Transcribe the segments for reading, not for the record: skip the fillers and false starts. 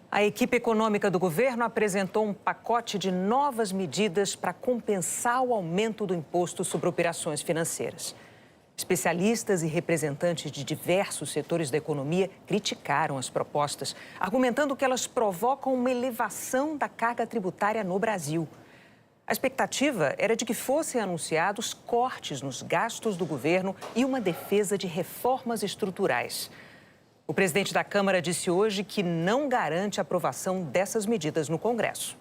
A equipe econômica do governo apresentou um pacote de novas medidas para compensar o aumento do imposto sobre operações financeiras. Especialistas e representantes de diversos setores da economia criticaram as propostas, argumentando que elas provocam uma elevação da carga tributária no Brasil. A expectativa era de que fossem anunciados cortes nos gastos do governo e uma defesa de reformas estruturais. O presidente da Câmara disse hoje que não garante a aprovação dessas medidas no Congresso.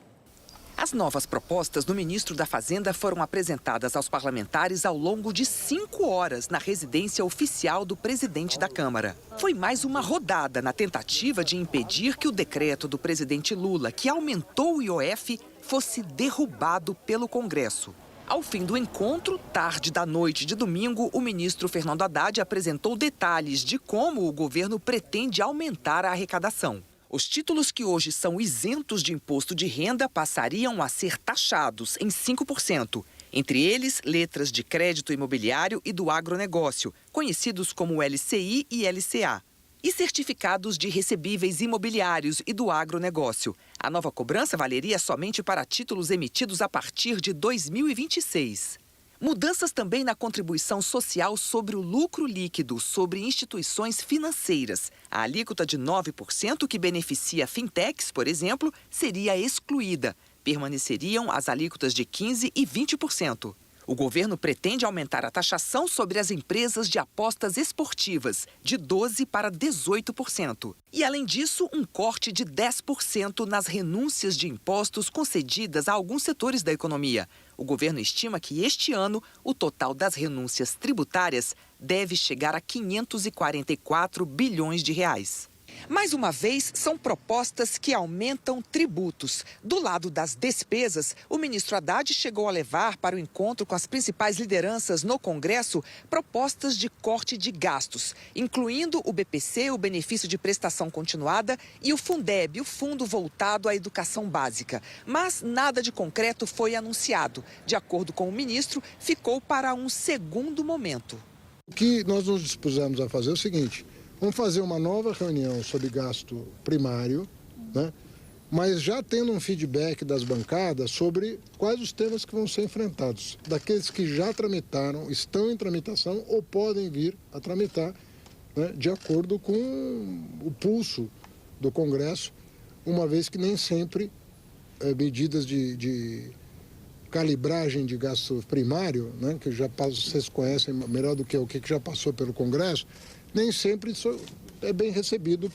As novas propostas do ministro da Fazenda foram apresentadas aos parlamentares ao longo de 5 horas na residência oficial do presidente da Câmara. Foi mais uma rodada na tentativa de impedir que o decreto do presidente Lula, que aumentou o IOF, fosse derrubado pelo Congresso. Ao fim do encontro, tarde da noite de domingo, o ministro Fernando Haddad apresentou detalhes de como o governo pretende aumentar a arrecadação. Os títulos que hoje são isentos de imposto de renda passariam a ser taxados em 5%. Entre eles, letras de crédito imobiliário e do agronegócio, conhecidos como LCI e LCA. E certificados de recebíveis imobiliários e do agronegócio. A nova cobrança valeria somente para títulos emitidos a partir de 2026. Mudanças também na contribuição social sobre o lucro líquido sobre instituições financeiras. A alíquota de 9% que beneficia fintechs, por exemplo, seria excluída. Permaneceriam as alíquotas de 15% e 20%. O governo pretende aumentar a taxação sobre as empresas de apostas esportivas, de 12% para 18%. E, além disso, um corte de 10% nas renúncias de impostos concedidas a alguns setores da economia. O governo estima que este ano o total das renúncias tributárias deve chegar a 544 bilhões de reais. Mais uma vez, são propostas que aumentam tributos. Do lado das despesas, o ministro Haddad chegou a levar para o encontro com as principais lideranças no Congresso propostas de corte de gastos, incluindo o BPC, o benefício de prestação continuada, e o Fundeb, o fundo voltado à educação básica. Mas nada de concreto foi anunciado. De acordo com o ministro, ficou para um segundo momento. O que nós nos dispusemos a fazer é o seguinte: vamos fazer uma nova reunião sobre gasto primário, né? Mas já tendo um feedback das bancadas sobre quais os temas que vão ser enfrentados. Daqueles que já tramitaram, estão em tramitação ou podem vir a tramitar, né, de acordo com o pulso do Congresso, uma vez que nem sempre medidas de calibragem de gasto primário, né, que já vocês conhecem melhor do que o que já passou pelo Congresso, nem sempre isso é bem recebido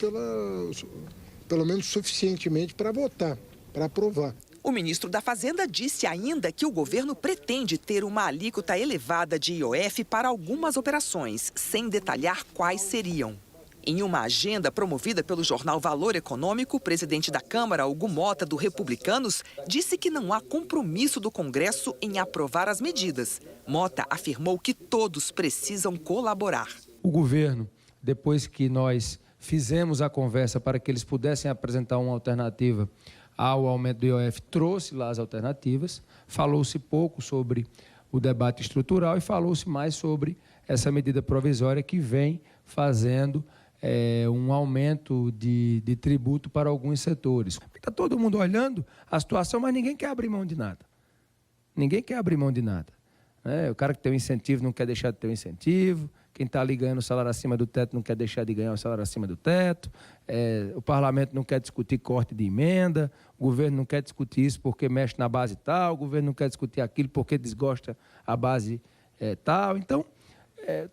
pelo menos suficientemente para votar, para aprovar. O ministro da Fazenda disse ainda que o governo pretende ter uma alíquota elevada de IOF para algumas operações, sem detalhar quais seriam. Em uma agenda promovida pelo jornal Valor Econômico, o presidente da Câmara, Hugo Mota, do Republicanos, disse que não há compromisso do Congresso em aprovar as medidas. Mota afirmou que todos precisam colaborar. O governo, depois que nós fizemos a conversa para que eles pudessem apresentar uma alternativa ao aumento do IOF, trouxe lá as alternativas, falou-se pouco sobre o debate estrutural e falou-se mais sobre essa medida provisória que vem fazendo um aumento de tributo para alguns setores. Está todo mundo olhando a situação, mas ninguém quer abrir mão de nada. Ninguém quer abrir mão de nada. O cara que tem um incentivo não quer deixar de ter um incentivo. Quem está ali ganhando o salário acima do teto não quer deixar de ganhar o salário acima do teto. O parlamento não quer discutir corte de emenda. O governo não quer discutir isso porque mexe na base tal. O governo não quer discutir aquilo porque desgosta a base tal. Então,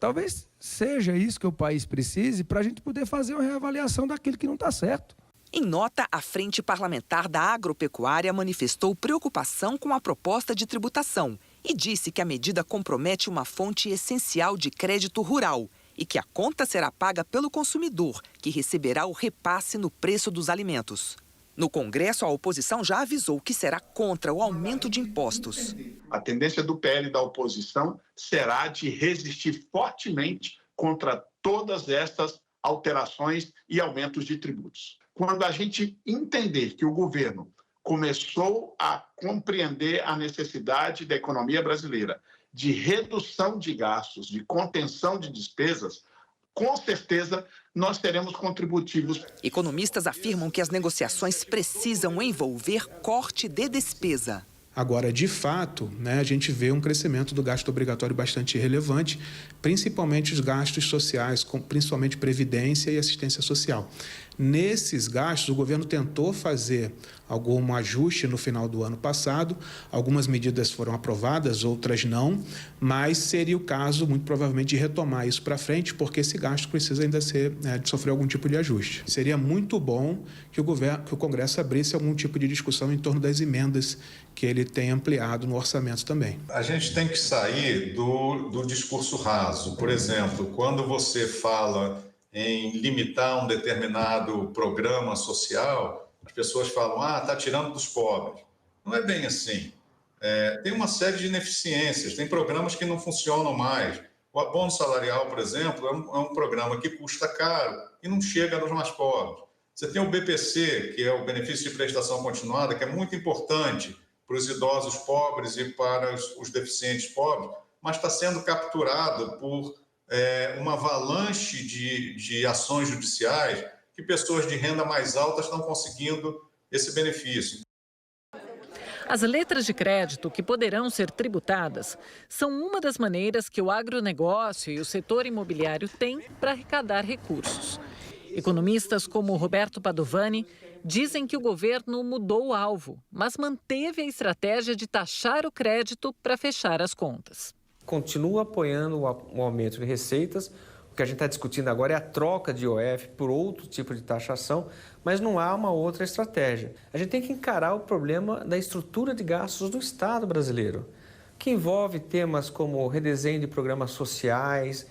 talvez seja isso que o país precise para a gente poder fazer uma reavaliação daquilo que não está certo. Em nota, a Frente Parlamentar da Agropecuária manifestou preocupação com a proposta de tributação e disse que a medida compromete uma fonte essencial de crédito rural e que a conta será paga pelo consumidor, que receberá o repasse no preço dos alimentos. No Congresso, a oposição já avisou que será contra o aumento de impostos. A tendência do PL da oposição será de resistir fortemente contra todas essas alterações e aumentos de tributos. Quando a gente entender que o governo começou a compreender a necessidade da economia brasileira de redução de gastos, de contenção de despesas, com certeza nós teremos contributivos. Economistas afirmam que as negociações precisam envolver corte de despesa. Agora, de fato, a gente vê um crescimento do gasto obrigatório bastante relevante, principalmente os gastos sociais, principalmente previdência e assistência social. Nesses gastos, o governo tentou fazer algum ajuste no final do ano passado. Algumas medidas foram aprovadas, outras não, mas seria o caso, muito provavelmente, de retomar isso para frente, porque esse gasto precisa ainda de sofrer algum tipo de ajuste. Seria muito bom que o Congresso abrisse algum tipo de discussão em torno das emendas que ele tem ampliado no orçamento também. A gente tem que sair do discurso raso. Por exemplo, quando você fala em limitar um determinado programa social, as pessoas falam, está tirando dos pobres. Não é bem assim. Tem uma série de ineficiências, tem programas que não funcionam mais. O abono salarial, por exemplo, é um programa que custa caro e não chega nos mais pobres. Você tem o BPC, que é o benefício de prestação continuada, que é muito importante para os idosos pobres e para os deficientes pobres, mas está sendo capturado por uma avalanche de ações judiciais que pessoas de renda mais alta estão conseguindo esse benefício. As letras de crédito que poderão ser tributadas são uma das maneiras que o agronegócio e o setor imobiliário têm para arrecadar recursos. Economistas como Roberto Padovani dizem que o governo mudou o alvo, mas manteve a estratégia de taxar o crédito para fechar as contas. Continua apoiando o aumento de receitas. O que a gente está discutindo agora é a troca de IOF por outro tipo de taxação, mas não há uma outra estratégia. A gente tem que encarar o problema da estrutura de gastos do Estado brasileiro, que envolve temas como redesenho de programas sociais,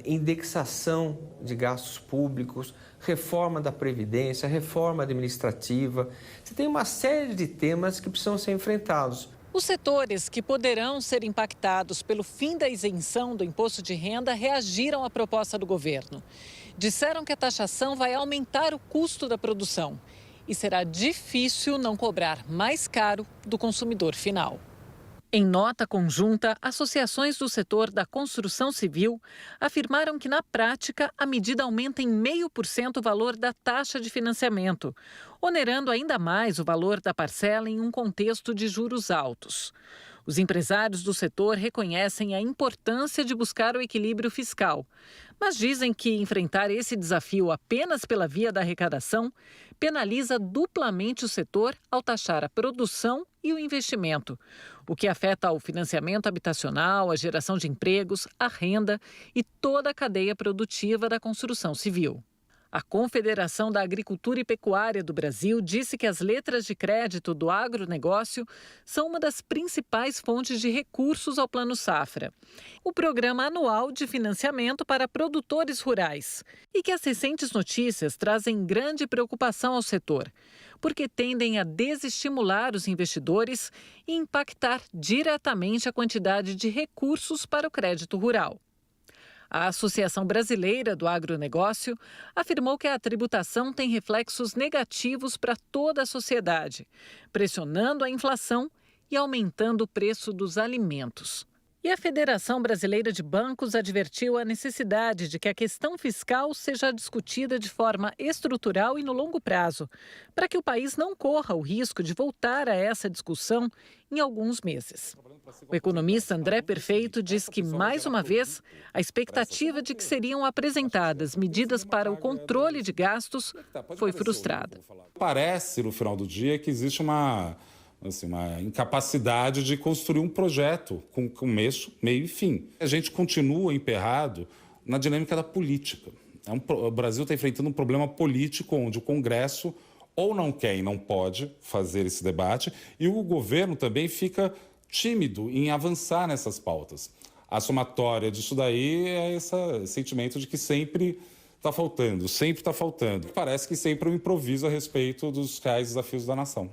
indexação de gastos públicos, reforma da Previdência, reforma administrativa. Você tem uma série de temas que precisam ser enfrentados. Os setores que poderão ser impactados pelo fim da isenção do imposto de renda reagiram à proposta do governo. Disseram que a taxação vai aumentar o custo da produção e será difícil não cobrar mais caro do consumidor final. Em nota conjunta, associações do setor da construção civil afirmaram que, na prática, a medida aumenta em 0,5% o valor da taxa de financiamento, onerando ainda mais o valor da parcela em um contexto de juros altos. Os empresários do setor reconhecem a importância de buscar o equilíbrio fiscal, mas dizem que enfrentar esse desafio apenas pela via da arrecadação penaliza duplamente o setor ao taxar a produção e o investimento, o que afeta o financiamento habitacional, a geração de empregos, a renda e toda a cadeia produtiva da construção civil. A Confederação da Agricultura e Pecuária do Brasil disse que as letras de crédito do agronegócio são uma das principais fontes de recursos ao Plano Safra, o programa anual de financiamento para produtores rurais, e que as recentes notícias trazem grande preocupação ao setor, porque tendem a desestimular os investidores e impactar diretamente a quantidade de recursos para o crédito rural. A Associação Brasileira do Agronegócio afirmou que a tributação tem reflexos negativos para toda a sociedade, pressionando a inflação e aumentando o preço dos alimentos. E a Federação Brasileira de Bancos advertiu a necessidade de que a questão fiscal seja discutida de forma estrutural e no longo prazo, para que o país não corra o risco de voltar a essa discussão em alguns meses. O economista André Perfeito diz que, mais uma vez, a expectativa de que seriam apresentadas medidas para o controle de gastos foi frustrada. Parece, no final do dia, que existe uma incapacidade de construir um projeto com começo, meio e fim. A gente continua emperrado na dinâmica da política. O Brasil está enfrentando um problema político onde o Congresso ou não quer e não pode fazer esse debate e o governo também fica tímido em avançar nessas pautas. A somatória disso daí é esse sentimento de que sempre está faltando, sempre está faltando. Parece que sempre um improviso a respeito dos reais desafios da nação.